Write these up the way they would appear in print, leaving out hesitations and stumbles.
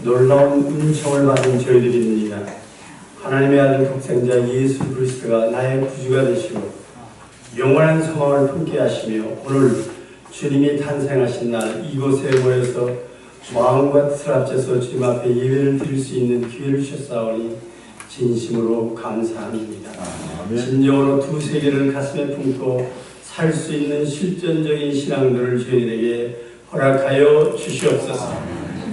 놀라운 은총을 받은 저희들입니다. 하나님의 아들 독생자 예수 그리스도가 나의 구주가 되시고 영원한 소망을 품게 하시며 오늘 주님이 탄생하신 날 이곳에 모여서 마음과 뜻을 합쳐서 주님 앞에 예배를 드릴 수 있는 기회를 주셨사오니 진심으로 감사합니다. 진정으로 두 세계를 가슴에 품고 살 수 있는 실전적인 신앙들을 저희들에게 허락하여 주시옵소서.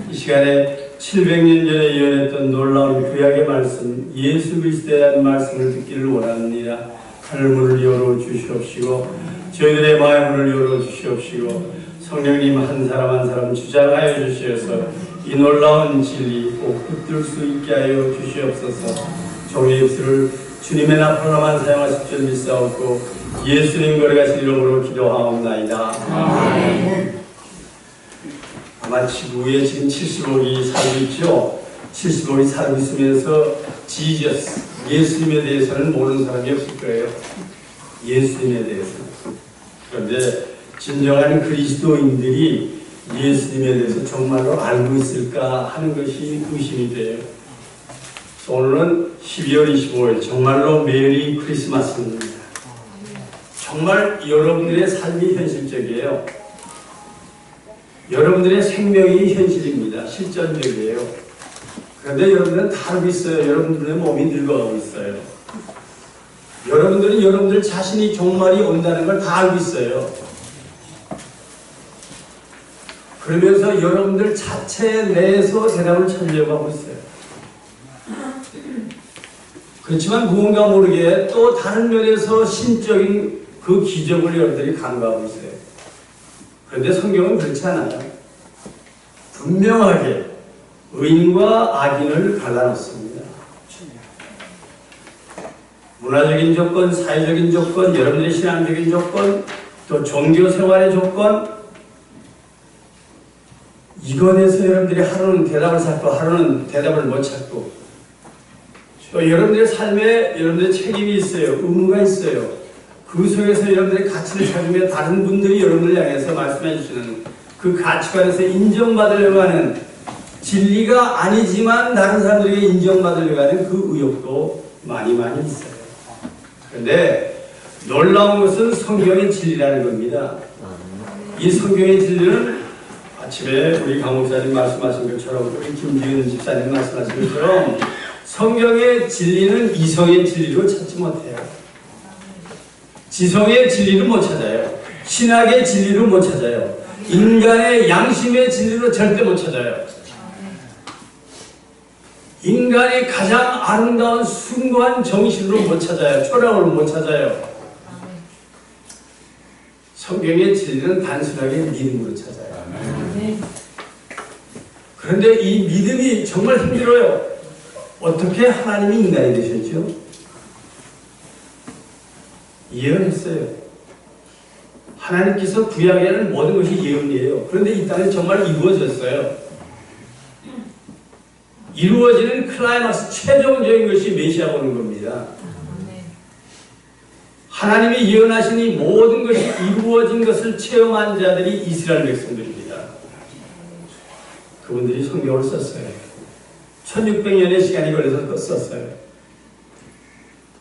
이 시간에 700년 전에 예언했던 놀라운 구약의 말씀, 예수 그리스도에 대한 말씀을 듣기를 원합니다. 하늘문을 열어주시옵시고 저희들의 마음을 열어주시옵시고 성령님 한 사람 한 사람 주장하여 주시어서 이 놀라운 진리 꼭 붙들 수 있게 하여 주시옵소서. 종의 입술을 주님의 나팔로만 사용하실 줄 믿사옵고 예수님 거룩하신 이름으로 기도하옵나이다. 아멘. 아마 지구에 지금 70억이 살고 있죠. 70억이 살고 있으면서 지저스, 예수님에 대해서는 모르는 사람이 없을 거예요. 예수님에 대해서는. 그런데 진정한 그리스도인들이 예수님에 대해서 정말로 알고 있을까 하는 것이 의심이 돼요. 오늘은 12월 25일 정말로 메리 크리스마스입니다. 정말 여러분들의 삶이 현실적이에요. 여러분들의 생명이 현실입니다. 실전적이에요. 그런데 여러분들은 다 알고 있어요. 여러분들의 몸이 늙어가고 있어요. 여러분들은 여러분들 자신이 종말이 온다는 걸 다 알고 있어요. 그러면서 여러분들 자체 내에서 대답을 찾으려고 하고 있어요. 그렇지만 무언가 모르게 또 다른 면에서 신적인 그 기적을 여러분들이 간과하고 있어요. 그런데 성경은 그렇지 않아요. 분명하게 의인과 악인을 갈라놓습니다. 문화적인 조건, 사회적인 조건, 여러분들의 신앙적인 조건, 또 종교 생활의 조건, 이것에서 여러분들이 하루는 대답을 찾고 하루는 대답을 못 찾고 또 여러분들의 삶에 여러분들의 책임이 있어요. 의무가 있어요. 그 속에서 여러분들의 가치를 찾으며 다른 분들이 여러분을 향해서 말씀해 주시는 그 가치관에서 인정받으려고 하는 진리가 아니지만 다른 사람들에게 인정받으려고 하는 그 의욕도 많이 있어요. 그런데 놀라운 것은 성경의 진리라는 겁니다. 이 성경의 진리는 아침에 우리 강 목사님 말씀하신 것처럼 우리 김지은 집사님 말씀하신 것처럼 성경의 진리는 이성의 진리로 찾지 못해요. 지성의 진리를 못 찾아요. 신학의 진리를 못 찾아요. 인간의 양심의 진리로 절대 못 찾아요. 인간이 가장 아름다운 숭고한 정신으로 못 찾아요. 철학으로 못 찾아요. 성경의 진리는 단순하게 믿음으로 찾아요. 그런데 이 믿음이 정말 힘들어요. 어떻게 하나님이 인간이 되셨죠? 예언했어요. 하나님께서 구약에는 모든 것이 예언이에요. 그런데 이 땅에 정말 이루어졌어요. 이루어지는 클라이막스 최종적인 것이 메시아가 오는 겁니다. 하나님이 예언하신 이 모든 것이 이루어진 것을 체험한 자들이 이스라엘 백성들입니다. 그분들이 성경을 썼어요. 1600년의 시간이 걸려서 썼어요.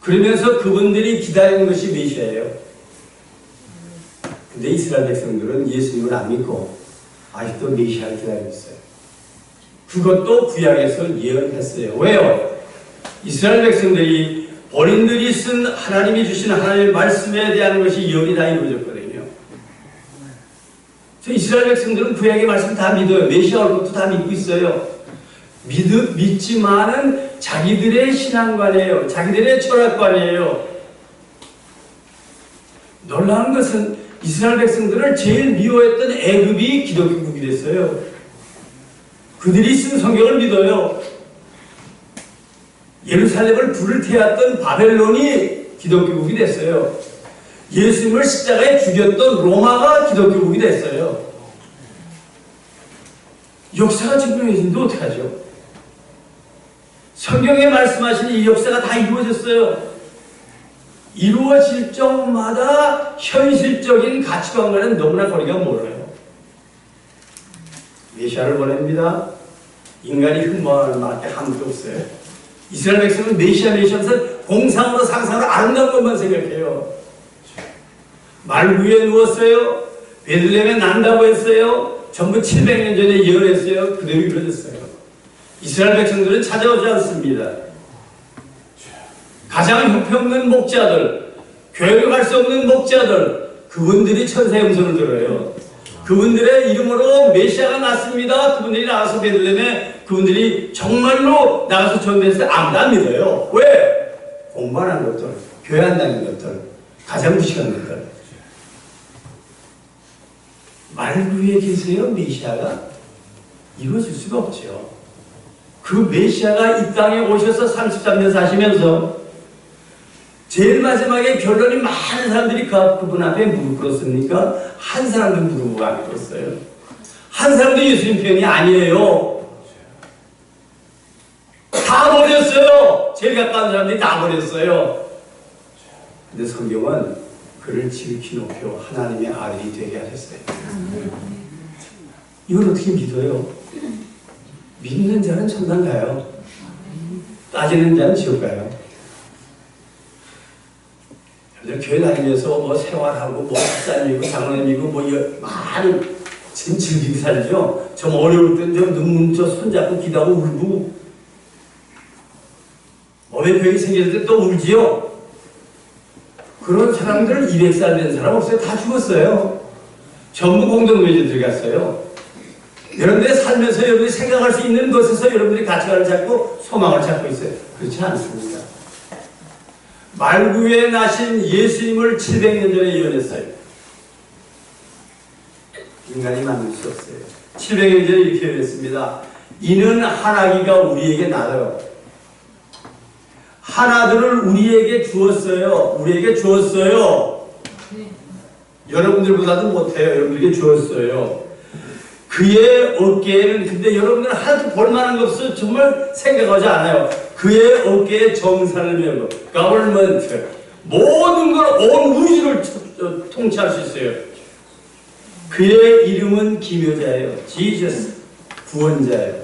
그러면서 그분들이 기다리는 것이 메시아예요. 근데 이스라엘 백성들은 예수님을 안 믿고 아직도 메시아를 기다리고 있어요. 그것도 구약에서 예언했어요. 왜요? 이스라엘 백성들이 본인들이 쓴 하나님이 주신 하나님의 말씀에 대한 것이 예언이 다 이루어졌거든요. 저 이스라엘 백성들은 구약의 말씀 다 믿어요. 메시아 올 것도 다 믿고 있어요. 믿지만은 자기들의 신앙관이에요. 자기들의 철학관이에요. 놀라운 것은 이스라엘 백성들을 제일 미워했던 애굽이 기독교국이 됐어요. 그들이 쓴 성경을 믿어요. 예루살렘을 불을 태웠던 바벨론이 기독교국이 됐어요. 예수님을 십자가에 죽였던 로마가 기독교국이 됐어요. 역사가 증명해지는데 어떡하죠? 성경에 말씀하신 이 역사가 다 이루어졌어요. 이루어질 적마다 현실적인 가치관과는 너무나 거리가 멀어요. 메시아를 보냅니다. 인간이 흠모하는 말할 게 아무도 없어요. 이스라엘 백성은 메시아 하면서 공상으로 상상으로 아름다운 것만 생각해요. 말 위에 누웠어요. 베들레헴에 난다고 했어요. 전부 700년 전에 예언했어요. 그대로 이루어졌어요. 이스라엘 백성들은 찾아오지 않습니다. 가장 형편없는 목자들, 교회를 갈 수 없는 목자들, 그분들이 천사의 음성을 들어요. 그분들의 이름으로 메시아가 났습니다. 그분들이 나가서 베들레헴에 그분들이 정말로 나가서 전도했을 때 아무도 안 믿어요. 왜? 공부 안 한 것들, 교회 안 다닌 것들, 가장 무식한 것들. 말 위에 계세요, 메시아가? 이루어질 수가 없죠. 그 메시아가 이 땅에 오셔서 33년 사시면서 제일 마지막에 결론이 많은 사람들이 그분 앞에 무릎 꿇었습니까? 한 사람도 무릎을 안 꿇었어요. 한 사람도 예수님 편이 아니에요. 다 버렸어요. 제일 가까운 사람들이 다 버렸어요. 근데 성경은 그를 지극히 높여 하나님의 아들이 되게 하셨어요. 이걸 어떻게 믿어요? 믿는 자는 천당 가요. 따지는 자는 지옥 가요. 교회 다니면서 뭐 생활하고 뭐 집사님이고 장로님이고 뭐 많은 즐기게 살죠. 좀 어려울 때는 좀 눈물 손잡고 기도하고 울고 몸에 병이 생길 때 또 울지요. 그런 사람들 200살 된 사람 없어요. 다 죽었어요. 전부 공동묘지 들어갔어요. 여러분들이 살면서 여러분들이 생각할 수 있는 것에서 여러분들이 가치관을 찾고 소망을 찾고 있어요. 그렇지 않습니다. 말구에 나신 예수님을 700년 전에 예언했어요. 인간이 만들 수 없어요. 700년 전에 이렇게 예언했습니다. 이는 한 아기가 우리에게 나더러 한 아들을 우리에게 주었어요. 우리에게 주었어요. 여러분들보다도 못해요. 여러분들에게 주었어요. 그의 어깨에는 근데 여러분들은 하나도 볼만한 거 없어요. 정말 생각하지 않아요. 그의 어깨에 정사를 메고 가버먼트 모든 걸 온 우주를 통치할 수 있어요. 그의 이름은 기묘자예요. 지저스 구원자예요.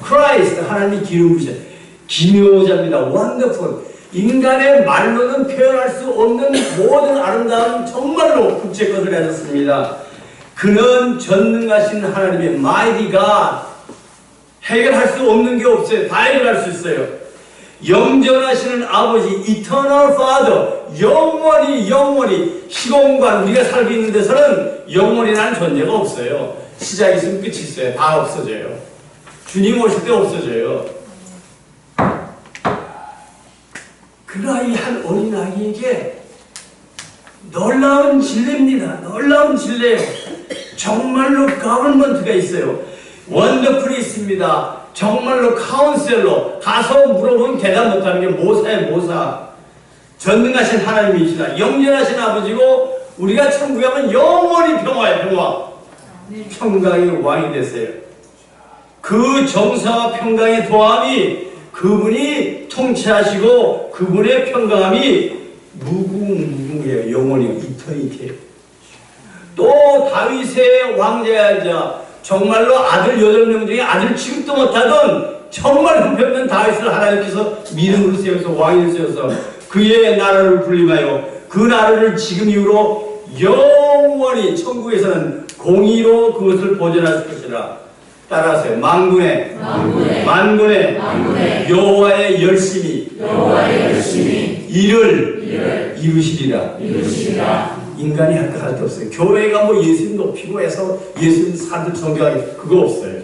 크라이스트 하나님이 기름 부으셔 기묘자입니다. 원더풀 인간의 말로는 표현할 수 없는 모든 아름다운 정말로 국제 것을 가졌습니다. 그는 전능하신 하나님의 mighty God 해결할 수 없는 게 없어요. 다 해결할 수 있어요. 영전하시는 아버지 eternal father 영원히 시공간 우리가 살고 있는 데서는 영원이라는 존재가 없어요. 시작이 있으면 끝이 있어요. 다 없어져요. 주님 오실 때 없어져요. 그 나이 한 어린아이에게 놀라운 진리입니다. 놀라운 진리예요. 정말로 가버먼트가 있어요. 원더풀이 있습니다. 정말로 카운셀러 가서 물어보면 대답 못하는 게 모사예요. 모사. 전능하신 하나님이시다. 영전하신 아버지고 우리가 천국에 가면 영원히 평화예요. 평화. 평강의 왕이 됐어요. 그 정사와 평강의 도함이 그분이 통치하시고 그분의 평강함이 무궁무궁해요. 영원히 이터니티예요. 또 다윗의 왕자이자 정말로 아들 8명 중에 아들 취급도 못하던 정말 형편없는 다윗을 하나님께서 믿음으로 세워서 왕이 세워서 그의 나라를 군림하여 그 나라를 지금 이후로 영원히 천국에서는 공의로 그것을 보존할 것이라. 따라하세요. 만군의 여호와의 열심히 이를 이루시리라. 인간이 할 거 할 게 없어요. 교회가 뭐 예수님 높이고 해서 예수님 사람들 존경하게 그거 없어요.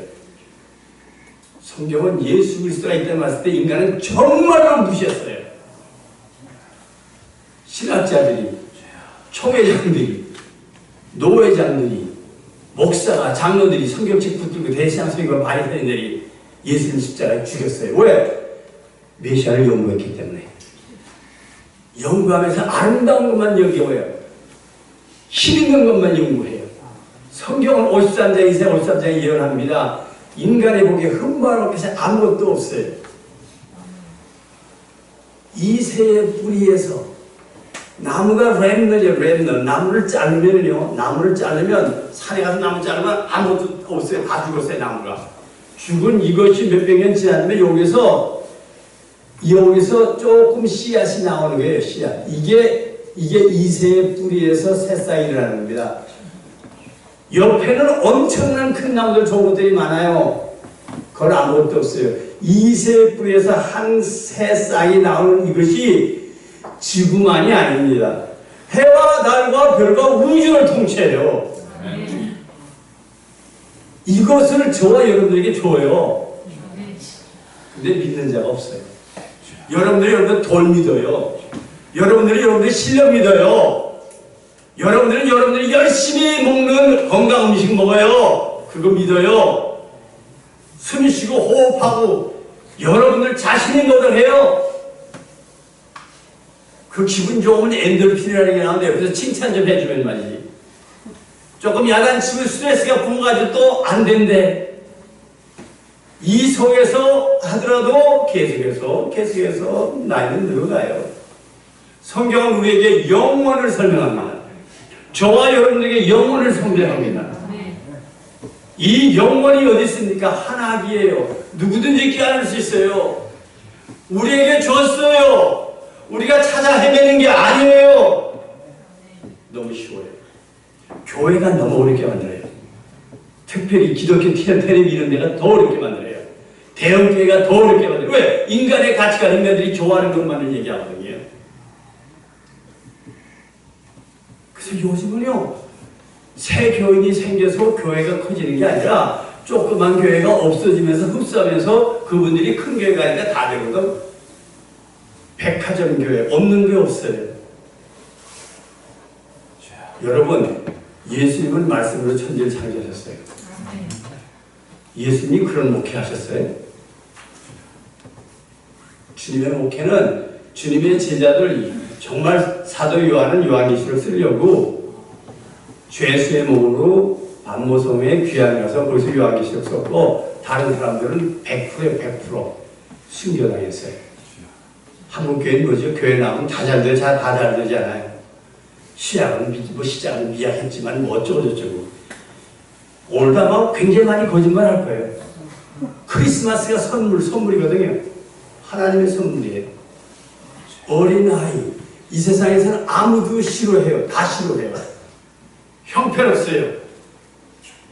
성경은 예수 그리스도가 이 땅에 왔을 때 인간은 정말로 무시했어요. 신학자들이, 총회장들이, 노회장들이, 목사가, 장로들이, 성경책 붙들고 대시한 성경과 바리새인들이 예수님 십자가에 죽였어요. 왜? 메시아를 연구했기 때문에. 연구하면서 아름다운 것만 연구해요. 힘있는 것만 연구해요. 성경은 53장 이상 53장에 예언합니다. 인간의 보기에 흠모할 것이 아무것도 없어요. 이새의 뿌리에서 나무가 랩너죠. 나무를 자르면 산에 가서 나무 자르면 아무것도 없어요. 다 죽었어요. 나무가 죽은 이것이 몇백 년 지났으면 여기서 조금 씨앗이 나오는 거예요. 씨앗. 이게 이새의 뿌리에서 새싹이 일어나는 겁니다. 옆에는 엄청난 큰 나무들, 좋은 것들이 많아요. 그건 아무것도 없어요. 이새의 뿌리에서 한 새싹이 나오는 이것이 지구만이 아닙니다. 해와 달과 별과 우주를 통째해요. 이것을 저와 여러분들에게 줘요. 근데 믿는 자가 없어요. 여러분들 돌 믿어요. 여러분들이 실력 믿어요. 여러분들이 열심히 먹는 건강 음식 먹어요. 그거 믿어요. 숨 쉬고 호흡하고 여러분들 자신이 노력해요. 그 기분 좋으면 엔돌핀이라는 게 나오는데 그래서 칭찬 좀 해주면 말이지. 조금 야단치면 스트레스가 풀어가지고 또 안 된대. 이 속에서 하더라도 계속해서 나이는 늘어가요. 성경은 우리에게 영원을 설명합니다. 저와 여러분에게 영원을 설명합니다. 이 영원이 어디 있습니까? 하나님이에요. 누구든지 깨달을 수 있어요. 우리에게 줬어요. 우리가 찾아 헤매는 게 아니에요. 너무 쉬워요. 교회가 너무 어렵게 만들어요. 특별히 기독교 텔레비전 이런 데가 더 어렵게 만들어요. 대형교회가 더 어렵게 만들어요. 왜? 인간의 가치가 인간들이 좋아하는 것만을 얘기하거든요. 그래서 요즘은요, 새 교인이 생겨서 교회가 커지는 게 아니라 조그만 교회가 없어지면서 흡수하면서 그분들이 큰 교회가 아니라 다 되거든. 백화점 교회, 없는 게 없어요. 여러분, 예수님은 말씀으로 천지를 창조하셨어요. 예수님이 그런 목회 하셨어요. 주님의 목회는 주님의 제자들, 정말 사도 요한은 요한계시록을 쓰려고 죄수의 몸으로 반모섬에 귀환해서 거기서 요한계시록 썼고 다른 사람들은 100%에 100% 순교당했어요. 한국 교회는 뭐죠? 교회 나오면 다 잘 되잖아요. 시작은 미약했지만 뭐 어쩌고저쩌고. 올다가 굉장히 많이 거짓말 할 거예요. 크리스마스가 선물이거든요. 하나님의 선물이에요. 어린아이. 이 세상에서는 아무도 싫어해요. 다 싫어해요. 형편없어요.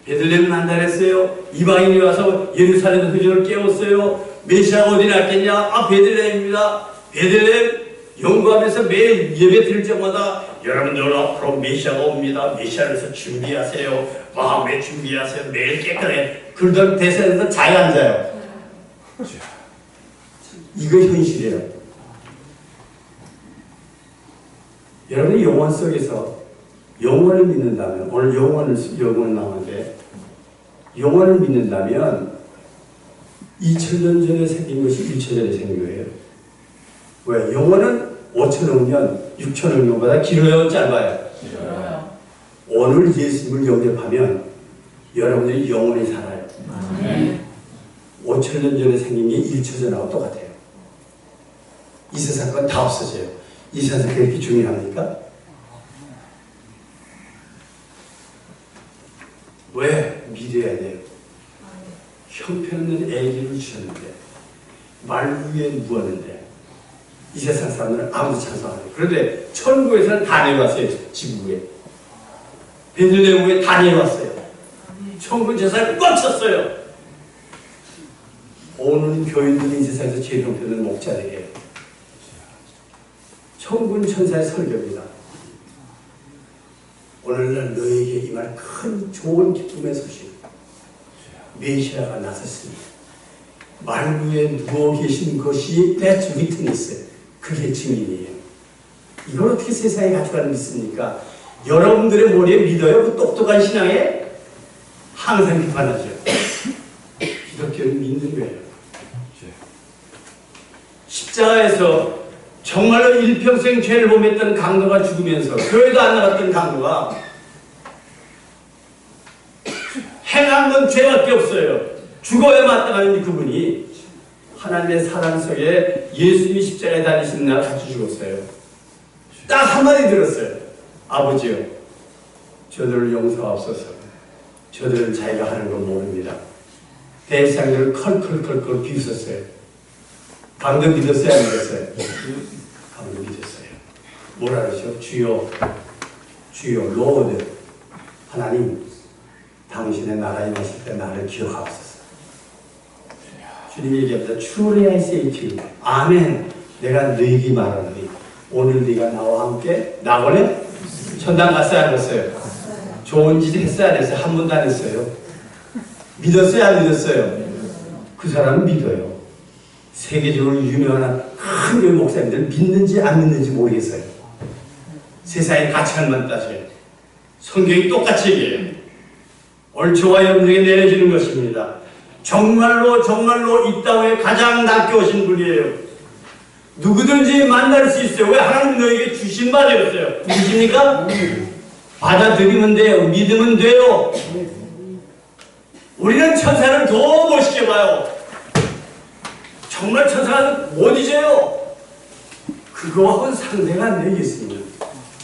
베들레헴은 안달했어요. 이방인이 와서 예루살렘 흐전을 깨웠어요. 메시아가 어디 났겠냐? 베들레헴입니다. 베들레헴 연구하면서 매일 예배 드릴 때마다 여러분들 앞으로 메시아가 옵니다. 메시아를 위해서 준비하세요. 마음에 준비하세요. 매일 깨끗해. 그러던 대사에서 자기 앉아요. 이거 현실이에요. 여러분이 영원 속에서 영원을 믿는다면, 오늘 영원 나오는데, 영원을 믿는다면 2000년 전에 생긴 것이 1천 전에 생긴 거예요. 왜? 영원은 5천억 년, 6천억 년보다 길어요, 짧아요? 길어요. 오늘 예수님을 영접하면 여러분들이 영원히 살아요. 5천년 전에 생긴 게 1초 전하고 똑같아요. 이 세상 건 다 없어져요. 이 세상 그렇게 중요합니까? 왜? 믿어야 돼요. 형편없는 아기를 주셨는데 말 위에 누웠는데 이 세상 사람들은 아무도 찬성 안 해요. 그런데 천국에서는 다 내려왔어요. 지구에. 베들레헴에 다 내려왔어요. 천국 제사를 꽉 찼어요. 오늘 교인들이 이 세상에서 제일 형편없는 목자들이에요. 천군 천사의 설교입니다. 오늘날 너에게 임할 큰 좋은 기쁨의 소식. 메시아가 나섰으니 말 위에 누워 계신 것이 내 주 밑에 있어요. 그게 증인이에요. 이걸 어떻게 세상에 가져가는 믿습니까? 여러분들의 머리에 믿어요? 그 똑똑한 신앙에? 항상 비판하죠. 기독교를 믿는 거예요. 십자가에서 정말로 일평생 죄를 범했던 강도가 죽으면서 교회도 안 나갔던 강도가 행한 건 죄밖에 없어요. 죽어야 마땅한 그분이 하나님의 사랑 속에 예수님이 십자가에 달리시는 날 같이 죽었어요. 딱 한마디 들었어요. 아버지요, 저들을 용서하옵소서. 저들은 자기가 하는 걸 모릅니다. 대상들을 컬컬컬컬 비웃었어요. 방금 믿었어요? 안 믿었어요? 방금 믿었어요. 뭐라 그러죠? 주여, 주여, 로드, 하나님, 당신의 나라에 마실 때 나를 기억하옵소서. 주님이 얘기합니다. Truly I say to you, 아멘. 내가 너에게 말하노니 오늘 네가 나와 함께 낙원에 천당 갔어요? 안 갔어요? 좋은 짓 했어요? 안 했어요? 한 번도 안 했어요. 믿었어요? 안 믿었어요? 그 사람은 믿어요. 세계적으로 유명한 큰 교회 목사님들 믿는지 안 믿는지 모르겠어요. 세상의 가치관만 따져요. 성경이 똑같이 얘기해요. 얼추와 여러분에게 내려주는 것입니다. 정말로 정말로 이 땅에 가장 낮게 오신 분이에요. 누구든지 만날 수 있어요. 왜? 하나님 너에게 주신 바 되었어요. 누구십니까? 받아들이면 돼요. 믿으면 돼요. 우리는 천사를 더 멋있게 봐요. 정말 천사는 못 잊어요. 그거하고는 상대가 안 되겠습니다.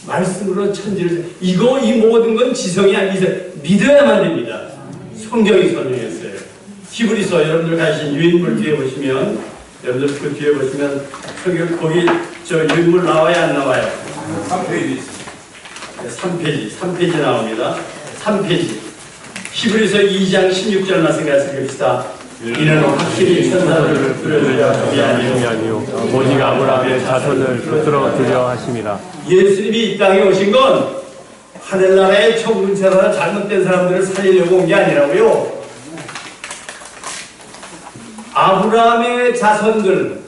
말씀으로 천지를, 이 모든 건 지성이 아니죠. 믿어야만 됩니다. 성경이 설명했어요. 히브리서 여러분들 가신 유인물 뒤에 보시면, 여러분들 그 뒤에 보시면 성경 거기 저 유인물 나와요? 안 나와요? 3페이지. 3페이지 나옵니다. 3페이지. 히브리서 2장 16절 말씀 같이 읽읍시다. 이는 확실히 천사들을 부르려 주이 아니요 오직 아브라함의 자손을 붙들어 주려 하심이라. 예수님이 이 땅에 오신 건 하늘나라의 천군천사나 잘못된 사람들을 살리려고 온 게 아니라고요. 아브라함의 자손들,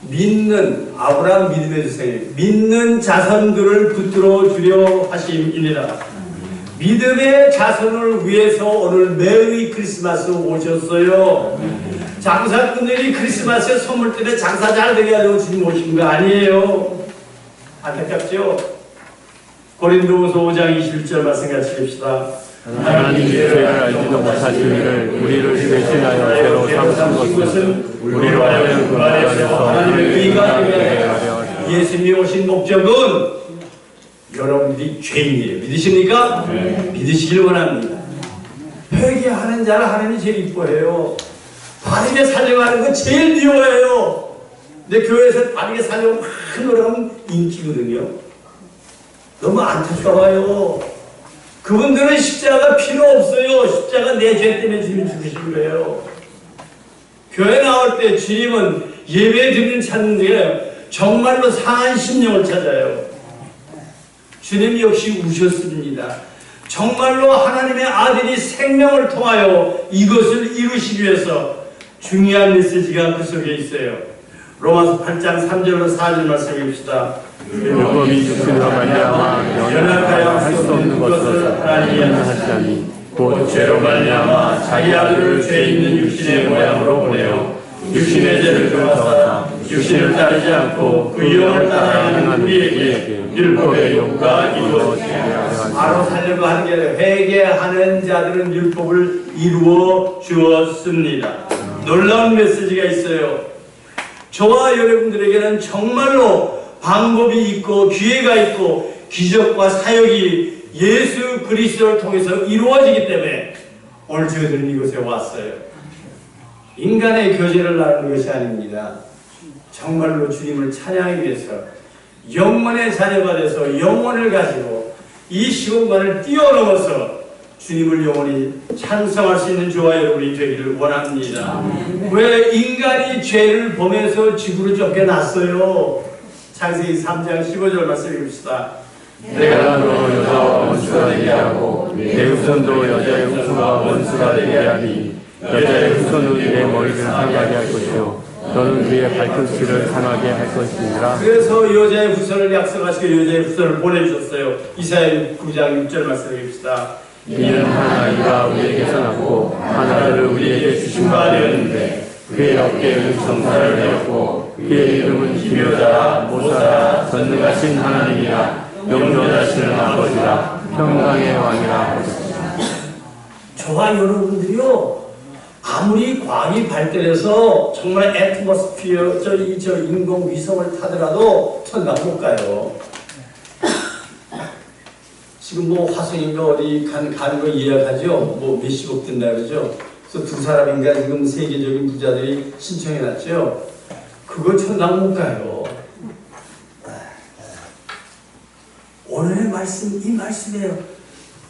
믿는 아브라함 믿음의 주세요. 믿는 자손들을 붙들어 주려 하심이니라. 믿음의 자손을 위해서 오늘 메리 크리스마스 오셨어요. 장사꾼들이 크리스마스에 선물 때문에 장사 잘 되게 하려고 주님 오신 거 아니에요. 안타깝죠? 고린도후서 5장 21절 말씀 같이 읽읍시다. 하나님이 죄를 알지도 못하신 이를 우리를 대신하여 죄로 삼으신 것은 우리로 하여금 그 안에서 하나님의 의가 되게 하려. 예수님이 오신 목적은 여러분들이 죄인이에요. 믿으십니까? 네. 믿으시길 원합니다. 회개하는 자를 하나님이 제일 이뻐해요. 바르게 살려가는 거 제일 미워해요. 근데 교회에서 바르게 살려고 막 노력하면 인기거든요. 너무 안타까워요. 그분들은 십자가 필요 없어요. 십자가 내 죄 때문에 주님 죽으신 거예요. 교회 나올 때 주님은 예배 드리는 찾는 게 정말로 상한 심령을 찾아요. 주님 역시 우셨습니다. 정말로 하나님의 아들이 생명을 통하여 이것을 이루시기 위해서 중요한 메시지가 그 속에 있어요. 로마서 8장 3절로 4절 말씀 읽읍시다. 율법이 육신으로 말미암아 연약하여 할 수 없는 것을 하나님이 하시나니 곧 죄로 말미암아 자기 아들을 죄 있는 육신의 모양으로 보내어 육신의 죄를 져서 육신을 따르지 않고 그 영을 따라하는 우리에게 율법의 효과가 이루어지게 바로 살려고 하는 게 아니라 회개하는 자들은 율법을 이루어 주었습니다. 놀라운 메시지가 있어요. 저와 여러분들에게는 정말로 방법이 있고 기회가 있고 기적과 사역이 예수 그리스도를 통해서 이루어지기 때문에 오늘 저희들은 이곳에 왔어요. 인간의 교제를 나누는 것이 아닙니다. 정말로 주님을 찬양하기 위해서 영원의 자녀가 돼서 영혼을 가지고 이 시공간을 뛰어넘어서 주님을 영원히 찬송할 수 있는 저와 여러분이 되기를 원합니다. 왜 인간이 죄를 범해서 지구로 쫓겨났어요? 창세기 3장 15절 말씀 읽읍시다. 내가 너 여자와 원수가 되게 하고 내 후손도 여자의 후손과 원수가 되게 하니 여자의 후손은 내 머리를 상하게 할 것이요 너는 그의 발끝을 상하게 할 것이니라. 그래서 여자의 후손을 약속하시고 여자의 후손을 보내주셨어요. 이사야 9장 6절 말씀 읽읍시다. 이는 한 아이가 우리에게서 낳고 한 아들을 우리에게 주신 바 되었는데 그의 어깨에는 정사를 내었고 그의 이름은 기묘자라 모사라 전능하신 하나님이라 영존하시는 아버지라 평강의 왕이라. 저와 여러분들이요, 아무리 과학이 발달해서 정말 애트모스피어 저 인공 위성을 타더라도 천당 못 가요. 지금 뭐 화성인가 어디 가는 거 예약하죠? 뭐 몇십억 든다 그러죠? 또 두 사람인가 지금 세계적인 부자들이 신청해놨죠. 그거 천당 못 가요. 오늘의 말씀, 이 말씀이에요.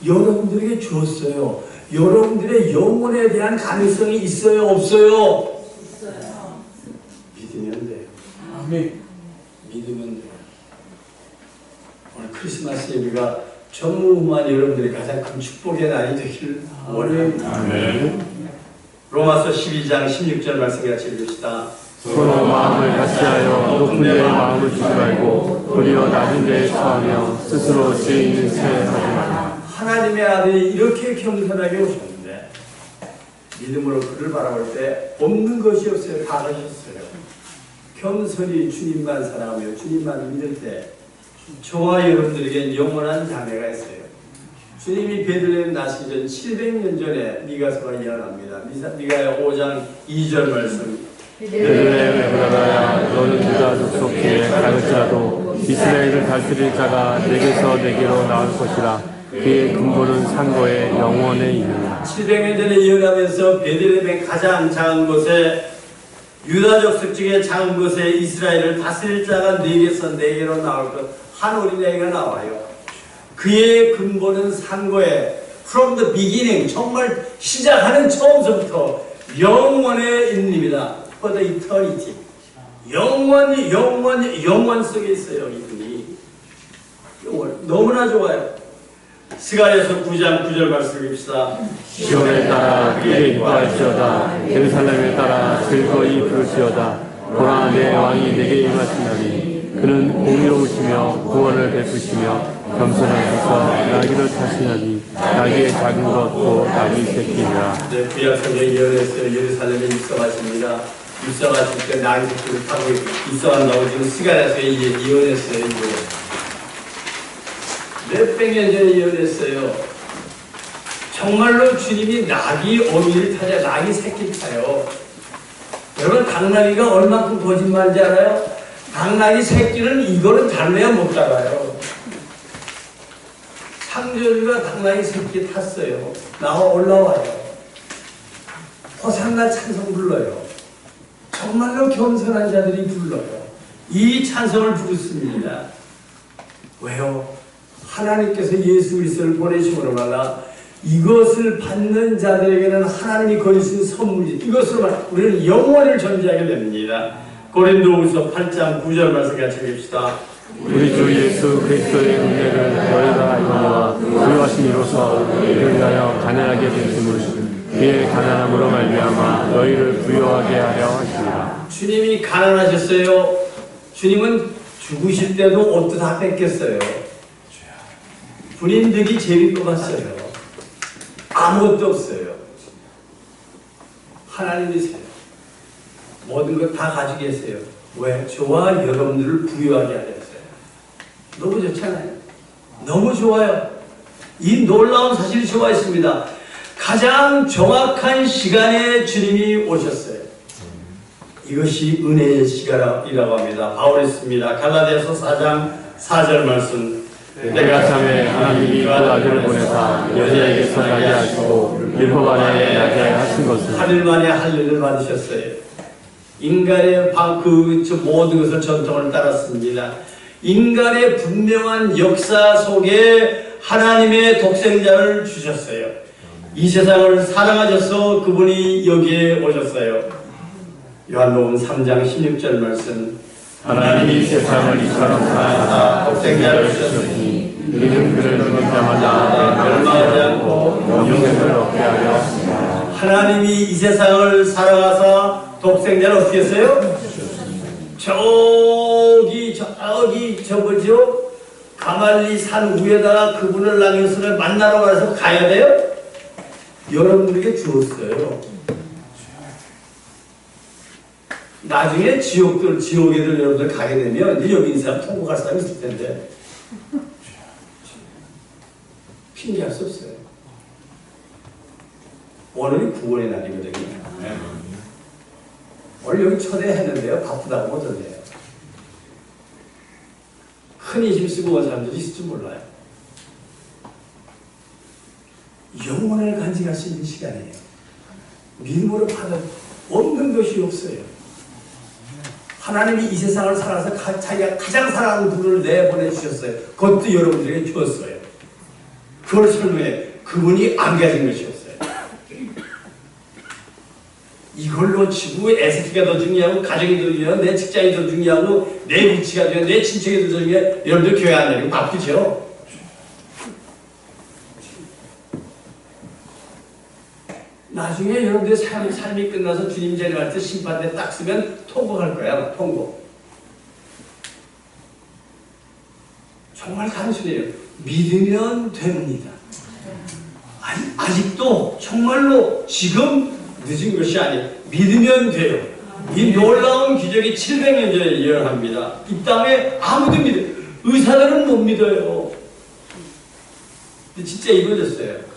여러분들에게 주었어요. 여러분들의 영혼에 대한 가능성이 있어요, 없어요? 있어요. 믿으면 돼요. 아멘. 믿으면 돼요. 오늘 크리스마스 예배가 전무후무한 여러분들이 가장 큰 축복의 날이 되기를 원합니다. 로마서 12장 16절 말씀 같이 읽읍시다. 서로 마음을 같이하여 높은 데에 마음을 주지 말고 도리어 낮은 데에 처하며 스스로 죄 있는 채 하지 말라. 하나님의 아들이 이렇게 겸손하게 오셨는데 믿음으로 그를 바라볼 때 없는 것이 없어요. 다 하셨어요. 겸손히 주님만 사랑하며 주님만 믿을 때 저와 여러분들에게 영원한 자매가 있어요. 주님이 베들레헴 나시기 전 700년 전에 미가서가 이야기합니다. 미가야 5장 2절 말씀. 베들레헴 에브라다야 너는 유다 족속에 가르치라도 이스라엘을 다스릴 자가 내게서 내게로 나올 것이라. 그의 근본은 산거에 영원에 있느니라. 700년 전에 이어가면서 베들레헴의 가장 작은 곳에 유다 족속 중에 작은 곳에 이스라엘을 다스릴 자가 내게서 내게로 나올 것. 한 어린아이가 나와요. 그의 근본은 산거에 from the beginning 정말 시작하는 처음서부터 영원에 있습니다. For the eternity. 영원 속에 있어요. 이분이. 영원. 너무나 좋아요. 스가랴서 9장 9절 말씀 읽읍시다. 시온에 따라 그에게 기뻐할지어다. 예루살렘에 따라 즐거이 부르시어다. 보라 내 왕이 내게 임하시나니 그는 공의로우시며 구원을 베푸시며 겸손하셔서 나귀를 타시나니 나귀의 작은 것도 나귀 새끼니라. 네, 구약성경에 예언했어요. 예루살렘에 입성하십니다. 입성하실 때 나귀 새끼를 타고 입성한다고 지금 스가랴서에 예언했어요. 몇백 년 전에 예언했어요. 정말로 주님이 나귀 어미를 타자 나귀 새끼 타요. 여러분 당나귀가 얼마큼 거짓말인지 알아요? 당나귀 새끼는 이거는 달래야 못 따라요. 창조주가 당나귀 새끼 탔어요. 나와 올라와요. 호산나 찬송 불러요. 정말로 겸손한 자들이 불러요. 이 찬송을 부르습니다. 왜요? 하나님께서 예수 그리스도를 보내심으로 말라 이것을 받는 자들에게는 하나님이 거주신 선물이 이것으로 우리는 영원을 존재하게 됩니다. 고린도후서 8장 9절 말씀 같이 읽읍시다. 우리 주 예수 그리스도의 은혜를 너희가 알거니와 부요하신 이로써 너희를 위하여 가난하게 되심을 그의 가난함으로 말미암아 너희를 부요하게 하려 하시니라. 주님이 가난하셨어요. 주님은 죽으실 때도 옷도 다 뺏겼어요. 군인들이 제비 뽑았어요. 아무것도 없어요. 하나님이세요. 모든 것 다 가지고 계세요. 왜? 저와 여러분들을 부유하게 하셨어요. 너무 좋잖아요. 너무 좋아요. 이 놀라운 사실이 저와 있습니다. 가장 정확한 시간에 주님이 오셨어요. 이것이 은혜의 시간이라고 합니다. 바울이 씁니다. 갈라디아서 4장 4절 말씀. 내가 참에 하나님이 그 아들을 보내사 여자에게서 나게 하시고 율법 안에 나게 하신 것은 하늘만의 할례를 받으셨어요. 인간의 모든 것을 전통을 따랐습니다. 인간의 분명한 역사 속에 하나님의 독생자를 주셨어요. 이 세상을 사랑하셔서 그분이 여기에 오셨어요. 요한복음 3장 16절 말씀. 하나님이 세상을 이처럼 사랑하사 독생자를 주셨으니 이는 그를 믿는 자마다 멸망하지 않고 영생을 얻게 하려 하십니다. 하나님이 이 세상을 사랑하사 독생자를 어떻게 했어요? 저기 뭐죠? 가말리 산 위에다가 그분을 랑요스를 만나러 가서 가야 돼요? 여러분들에게 주었어요. 나중에 지옥에들 여러분들 가게 되면 이제 여기 있는 사람 통곡할 사람이 있을 텐데 핑계할 수 없어요. 오늘이 구원의 날이거든요. 네. 오늘 여기 초대했는데요. 바쁘다고 못 온대요. 흔히 힘쓰고 온 사람들이 있을 줄 몰라요. 영혼을 간직할 수 있는 시간이에요. 믿음으로 받아 없는 것이 없어요. 하나님이 이 세상을 살아서 자기가 가장 사랑하는 분을 내보내주셨어요. 그것도 여러분들에게 주었어요. 그걸 설명해. 그분이 안 가진 것이 없어요. 이걸로 치고 애새끼가 더 중요하고 가정이 더 중요하고 내 직장이 더 중요하고 내 위치가 중요하고 내 친척이 더 중요해. 여러분들 교회 안 다니고 바쁘죠? 나중에 여러분들 삶이 끝나서 주님 자리에 갈 때 심판대 딱 쓰면 통곡할 거야. 통곡. 정말 단순해요. 믿으면 됩니다. 아직도 정말로 지금 늦은 것이 아니에요. 믿으면 돼요. 이 놀라운 기적이 700년 전에 일어납니다. 이 땅에 아무도 믿어요. 의사들은 못 믿어요. 근데 진짜 이루어졌어요.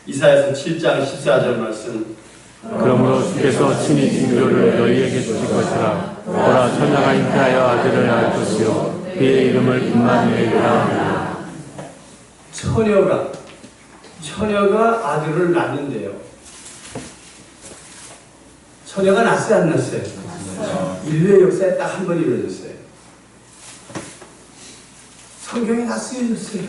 이사야서 7장 14절 말씀. 그러므로 주께서 친히 징조를 너희에게 주실 것이라. 보라, 처녀가 잉태하여 아들을 낳을 것이요 그의 이름을 임마누엘이라 하리라. 처녀가 아들을 낳는데요. 처녀가 낳았어요, 안 낳았어요? 인류의 역사에 딱 한 번 이루어졌어요. 성경에 다 쓰여졌어요.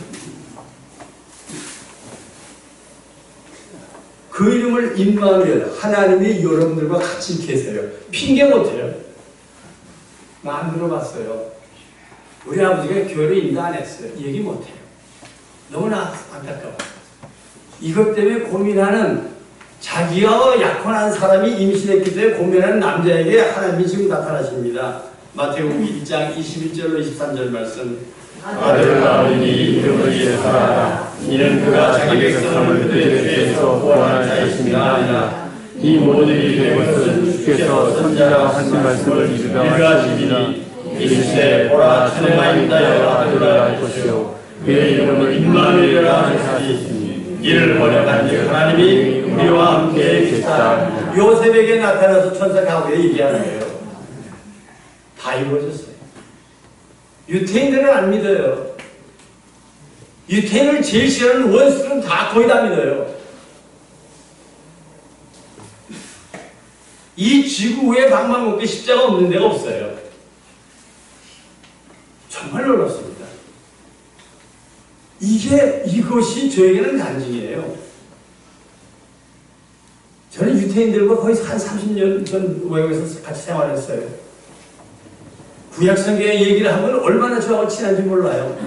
그 이름을 임마누엘, 하나님이 여러분들과 같이 계세요. 핑계 못해요. 안 들어봤어요. 우리 아버지가 교회를 인도 안 했어요. 얘기 못해요. 너무나 안타까워. 이것 때문에 고민하는, 자기가 약혼한 사람이 임신했기 때문에 고민하는 남자에게 하나님이 지금 나타나십니다. 마태복음 1장 21절로 23절 말씀. 아들을 낳으니 이름을 예수라. 이는 그가 자기 백성을 그들의 죄에서 구원할 것입니다 하니라. 이 모든 일이 된 것은 주께서 선지자가 하신 말씀을 이루려 하심이라. 이르시되 보라, 처녀가 잉태하여 아들을 낳을 것이요 그의 이름을 임마누엘이라 하시니 이를 번역한즉 하나님이 우리와 함께 계시다. 요셉에게 나타나서 천사 가브리엘이 얘기하는 거예요. 다 이루어졌어요. 유태인들은 안 믿어요. 유태인을 제일 싫어하는 원수들은 다 거의 다 믿어요. 이 지구에 방만 먹게 십자가 없는 데가 없어요. 정말 놀랍습니다. 이것이 저에게는 간증이에요. 저는 유태인들과 거의 한 30년 전 외국에서 같이 생활했어요. 구약성경의 얘기를 하면 얼마나 저하고 친한지 몰라요.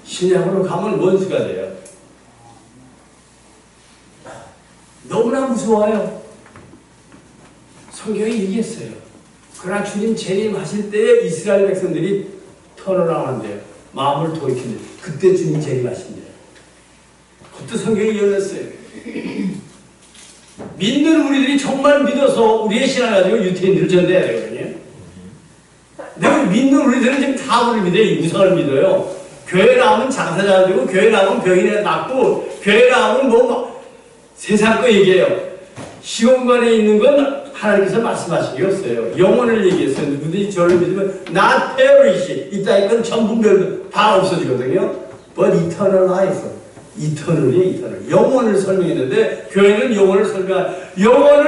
신약으로 가면 원수가 돼요. 너무나 무서워요. 성경이 얘기했어요. 그러나 주님 재림하실 때에 이스라엘 백성들이 턴어라운드해요. 마음을 돌이키는. 그때 주님 재림하신대요. 그것도 성경이 열렸어요. 믿는 우리들이 정말 믿어서 우리의 신앙을 가지고 유태인들을 전대해야 되거든요. 내가 믿는 우리들은 지금 다 우리 믿어요. 우상을 믿어요. 교회 나오면 장사 잘 되고, 교회 나오면 병이 낫고, 교회 나오면 세상 거 얘기해요. 시공간에 있는 건 하나님께서 말씀하신 게 없어요. 영혼을 얘기했어요. 누구든지 저를 믿으면 not perish. 이 땅의 건 전부 다 없어지거든요. But eternal life. 이터널이에요. 영혼을 설명했는데 교회는 영혼을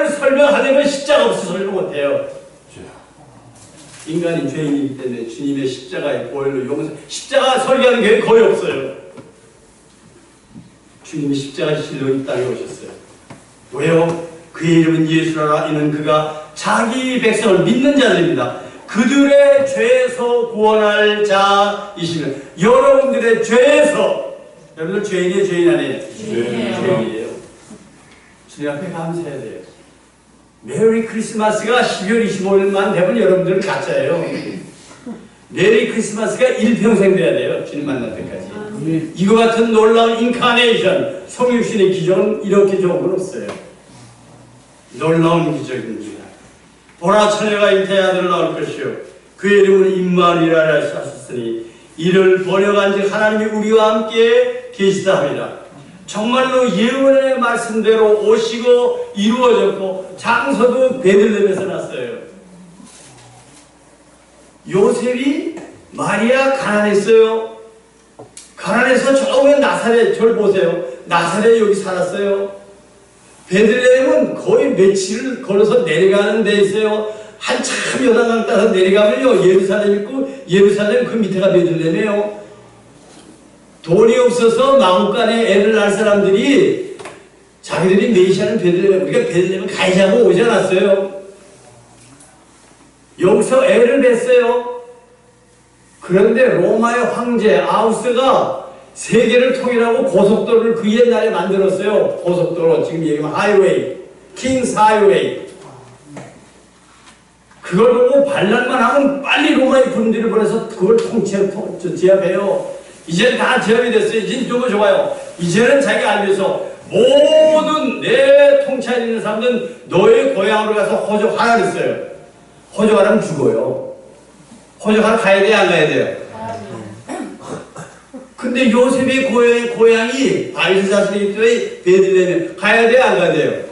설명하려면 십자가 없이 설명 못해요. 인간이 죄인이기 때문에 주님의 십자가의 보혈로 십자가 설교하는 게 거의 없어요. 주님이 십자가 실로 이 땅에 오셨어요. 왜요? 그의 이름은 예수라. 이는 그가 자기 백성을 믿는 자들입니다. 그들의 죄에서 구원할 자이시며 여러분들의 죄에서. 여러분들 죄인이에요, 죄인 아니에요? 죄인이에요. 주님 앞에 감사해야 돼요. 메리 크리스마스가 12월 25일만 되면 여러분들은 가짜예요. 메리 크리스마스가 일평생 돼야 돼요. 주님 만날 때까지. 이거 같은 놀라운 인카네이션, 성육신의 기적은 이렇게 좋은 건 없어요. 놀라운 기적입니다. 보라, 처녀가 잉태의 아들을 낳을 것이요 그의 이름은 임마누엘이라 하셨으니 이를 번역한즉 하나님이 우리와 함께 계시다 합니다. 정말로 예언의 말씀대로 오시고 이루어졌고 장소도 베들레헴에서 났어요. 요셉이 마리아 가난했어요. 가난해서 저 오면 나사렛, 저를 보세요. 나사렛 여기 살았어요. 베들레헴은 거의 며칠을 걸어서 내려가는 데 있어요. 한참 요단강 따라서 내려가면요, 예루살렘 있고, 예루살렘 그 밑에가 베들레헴이에요. 돈이 없어서 마구간에 애를 낳을 사람들이 자기들이 메시아는 베들레헴, 우리가 베들레헴 가자고 오지 않았어요. 여기서 애를 냈어요. 그런데 로마의 황제 아우스가 세계를 통일하고 고속도로를 그 옛날에 만들었어요. 고속도로, 지금 얘기하면 하이웨이, 킹스 하이웨이. 그걸 보고 반란만 하면 빨리 로마의 군대를 보내서 그걸 제압해요. 이제는 다 제압이 됐어요. 이제는 너무 좋아요. 이제는 자기가 알면서 모든 내 통치하는 있는 사람들은 너의 고향으로 가서 호적하라 그랬어요. 호적하라면 죽어요. 호적하러 가야 돼요, 안 가야 돼요? 근데 요셉의 고향이 다윗의 자손이기 때문에 베들레헴에 가야 돼요, 안 가야 돼요?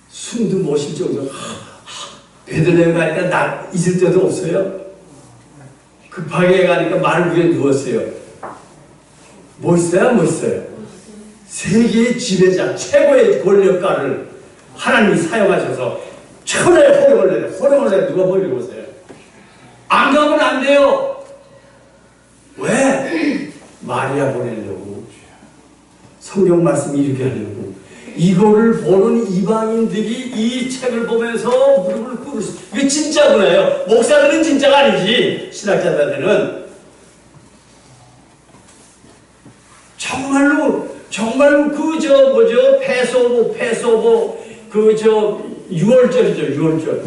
숨도 못 쉴 정도로 베들레헴 가니까 나 있을 데도 없어요. 급하게 가니까 말 위에 누웠어요. 멋있어요, 멋있어요? 세계의 지배자, 최고의 권력가를 하나님이 사용하셔서 천하의 호령을 내요. 누가 보이려고 보세요. 안 가면 안 돼요. 왜? 마리아 보내려고. 성경 말씀 이렇게 하려고. 이거를 보는 이방인들이 이 책을 보면서 무릎을 꿇을 수, 이게 진짜구나요. 목사들은 진짜가 아니지. 신학자들은. 정말로 패소보, 6월절이죠, 6월절.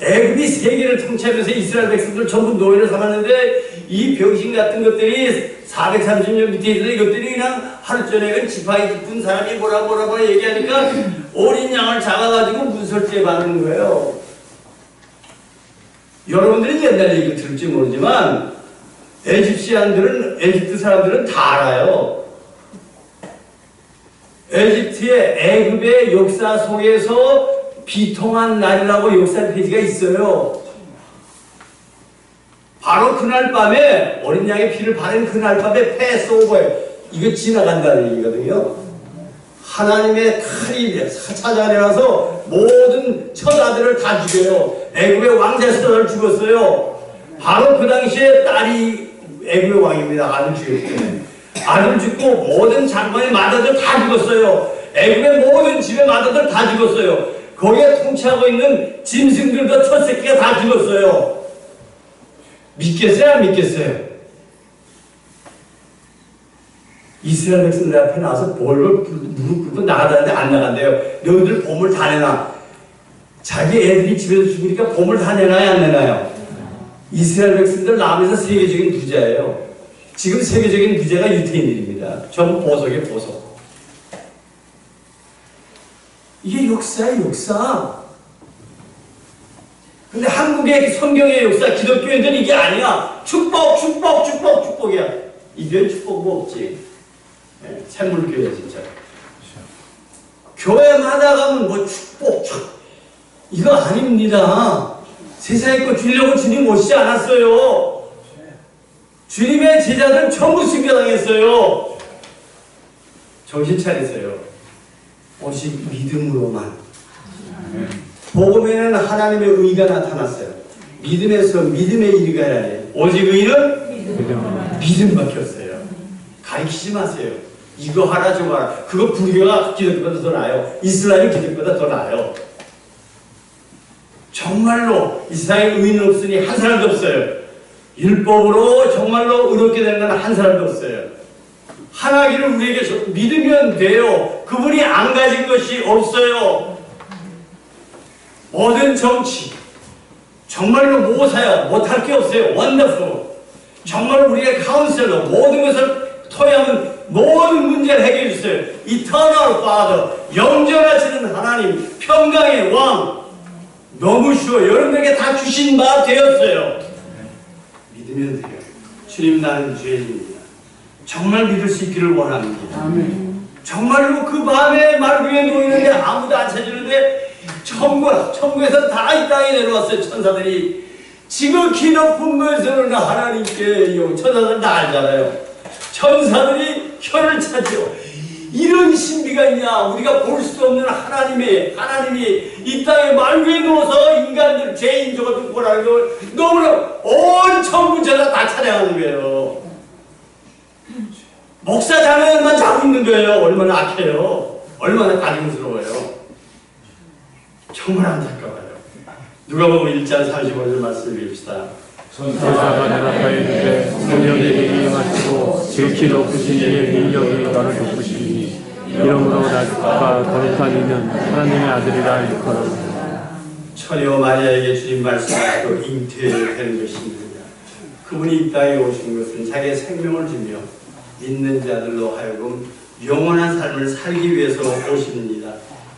애굽이 세계를 통치하면서 이스라엘 백성들 전부 노예를 삼았는데 이 병신 같은 것들이 430년 밑에 있던 이것들이 그냥 하루 전에 지팡이 짚은 사람이 뭐라 얘기하니까 어린 양을 잡아가지고 문설주에 받는 거예요. 여러분들은 옛날 얘기 들을지 모르지만 에집트 사람들은 다 알아요. 에집트의 애굽의 역사 속에서 비통한 날이라고 역사 페이지가 있어요. 바로 그날 밤에 어린 양의 피를 바른 그날 밤에 패스오버예요. 이거 지나간다는 얘기거든요. 하나님의 칼이 찾아내려서 모든 처자들을 다 죽여요. 애굽의 왕자 처자를 죽었어요. 바로 그 당시에 딸이 애굽의 왕입니다. 아들 죽였기 아들 죽고 모든 장관의 마다들 다 죽었어요. 애굽의 모든 집의 마다들 다 죽었어요. 거기에 통치하고 있는 짐승들도 첫 새끼가 다 죽었어요. 믿겠어요? 안 믿겠어요? 이스라엘 백성들 앞에 나와서 무릎 꿇고 나가다는데 안 나간대요. 너희들 보물 다 내놔. 자기 애들이 집에서 죽으니까 보물 다 내놔야 안 내놔요? 이스라엘 백성들 남에서 세계적인 부자예요. 지금 세계적인 부자가 유태인들입니다. 전부 보석이에요, 보석. 이게 역사예요, 역사. 근데 한국의 성경의 역사, 기독교인들은 이게 아니야. 축복이야. 이별 축복 뭐 없지. 네, 샘물교회야, 진짜. 교회마다 가면 뭐 축복. 이거 아닙니다. 세상에 거 주려고 주님 오시지 않았어요. 주님의 제자들 전부 순교당했어요. 정신 차리세요. 오직 믿음으로만. 복음에는 하나님의 의가 나타났어요. 믿음에서 믿음의 일이 가야 해요. 오직 의는 믿음밖에 없어요. 가르치지 마세요. 이거 하라 저거 하라. 그거 불교가 기독교보다 더 나아요. 이슬람이 기독교보다 더 나아요. 정말로 이 세상에 의는 없으니 한 사람도 없어요. 율법으로 정말로 의롭게 되는 건 한 사람도 없어요. 하나님을 우리에게 믿으면 돼요. 그분이 안 가진 것이 없어요. 모든 정치, 정말로 모사야, 못할 게 없어요. 원더풀. 정말 우리의 카운셀러, 모든 것을 토해하면 모든 문제를 해결해 주세요. Eternal Father, 영전하시는 하나님, 평강의 왕. 너무 쉬워요. 여러분에게 다 주신 바 되었어요. 믿으면 돼요. 주님, 나는 죄인입니다. 정말 믿을 수 있기를 원합니다. 아멘. 정말로 그 밤에 말 위에 놓이는데 아무도 안 찾으는데 천국에서 다 이 땅에 내려왔어요. 천사들이 지극히 높은 것을 하나님께 천사들 다 알잖아요. 천사들이 혀를 차죠. 이런 신비가 있냐? 우리가 볼 수 없는 하나님이 이 땅에 말구에 누워서 인간들 죄인 저것 보라는 걸 너무나 온 천군천사 다 찬양하는 거예요. 목사 자매만 자고 있는 거예요. 얼마나 악해요. 얼마나 가증스러워요. 정말 안타까워요. 누가복음 1장 35절 말씀을 읽읍시다. 천사가 내 앞에 있는데 성령이 내게 임하시고 지극히 높으신 이의 능력이 너를 덮으시니 이러므로 낮과 거룩한 이는 하나님의 아들이라 일컬어라. 처녀 마리아에게 주님 말씀하시고 잉태되는 것입니다. 그분이 이 땅에 오신 것은 자기의 생명을 주며 믿는 자들로 하여금 영원한 삶을 살기 위해서 오십니다.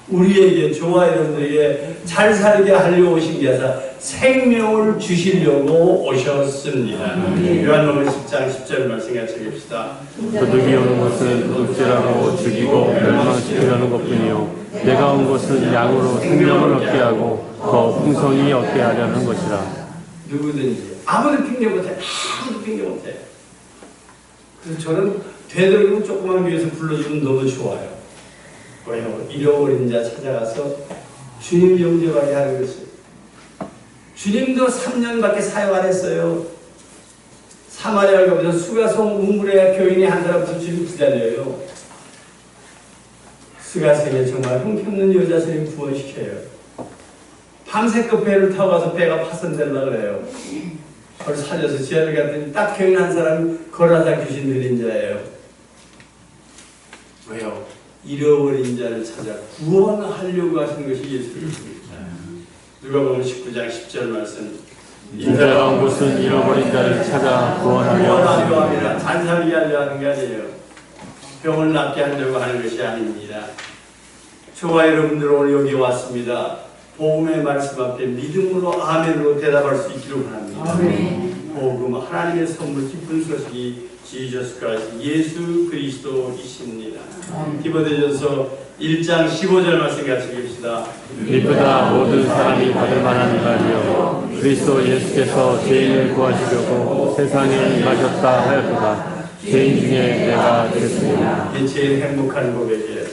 우리에게, 저와 여러분들에게 잘 살게 하려고 오신 게 아니라 생명을 주시려고 오셨습니다. 요한복음 10장 10절 말씀 같이 읽읍시다. 도둑이 오는 것은 도둑질하고 죽이고 멸망시키려는 것뿐이요 내가 온 것은 양으로 생명을 얻게 하고 더 풍성히 얻게 하려는 것이라. 누구든지 아무도 핑계 못해. 아무도 핑계 못해. 그래서 저는 되도록이면 조그만 교회에서 불러주면 너무 좋아요. 왜요? 잃어버린 자 찾아가서 주님 영접하게 하는 것이. 주님도 3년밖에 사역 안 했어요. 사마리아를 가면서 수가성 문물의 교인이 한 사람부터 주님 기다려요. 수가성에 정말 형편없는 여자들이 구원시켜요. 밤새 그 배를 타고 가서 배가 파손되려고 그래요. 그걸 살려서 지하를 갔더니 딱 교인 한 사람이 걸어다 귀신 들린 자예요. 왜요? 잃어버린 자를 찾아 구원하려고 하시는 것이 예수 그리스도입니다. 누가복음 19장 10절 말씀. 인자가 온 것은 잃어버린 자를 찾아 구원하려 합니다. 잔살게 하려 하는 게 아니에요. 병을 낫게 하려고 하는 것이 아닙니다. 저와 여러분들 오늘 여기 왔습니다. 복음의 말씀 앞에 믿음으로 아멘으로 대답할 수 있기를 원합니다. 복음 하나님의 선물 기쁜 소식이 지저스 크라이스트 예수 그리스도이십니다. 디모데전서 1장 15절 말씀 같이 읽읍시다. 이보다 모든 사람이 받을 만한 말이요 그리스도 예수께서 죄인을 구하시려고 세상에 임하셨다 하였도다. 죄인 중에 내가 되겠습니다. 이 제일 행복한 고백이에요.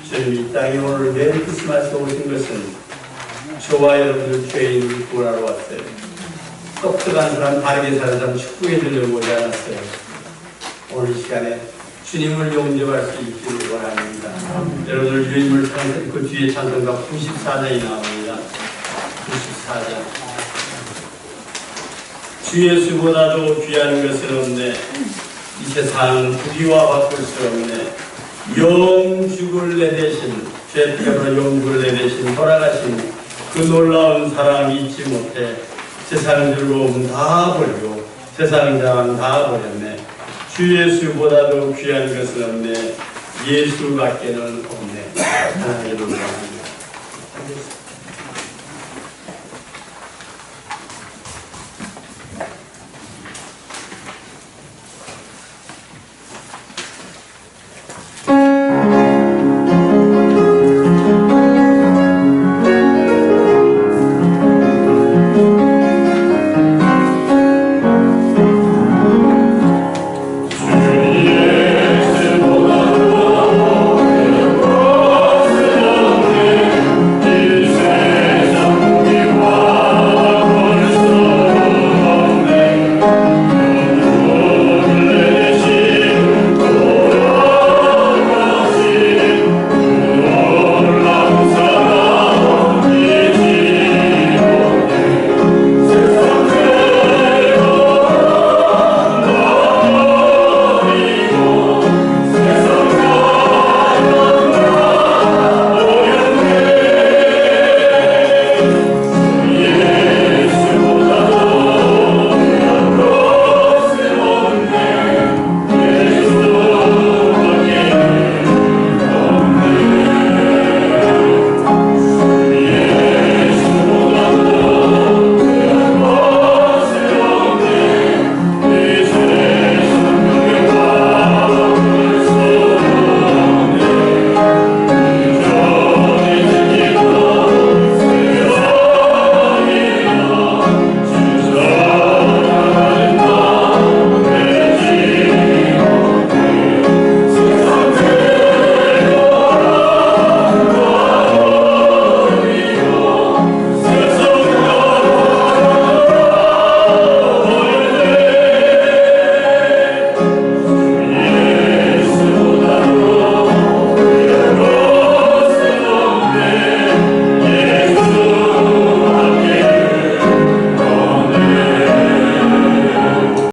주님 이 땅에 오늘 메리 크리스마스 오신 것은 저와 여러분들 죄인을 구하러 왔어요. 똑똑한 사람, 바르게 사는 사람 축복해 주려고 오지 않았어요. 오늘 이 시간에 주님을 용접할 수 있기를 원합니다. 여러분들 주님을 찬송, 그 뒤에 찬송가 94장이 나옵니다. 94장. 주 예수보다도 귀한 것은 없네. 이 세상 부귀와 바꿀 수 없네. 영죽을 내 대신, 죄태로 영죽을 내 대신 돌아가신 그 놀라운 사랑 잊지 못해 세상 즐거움 다 버리고 세상 자랑 다 버렸네. 주 예수보다도 귀한 것은 없네. 예수밖에는 없네. 하나님의 놀라운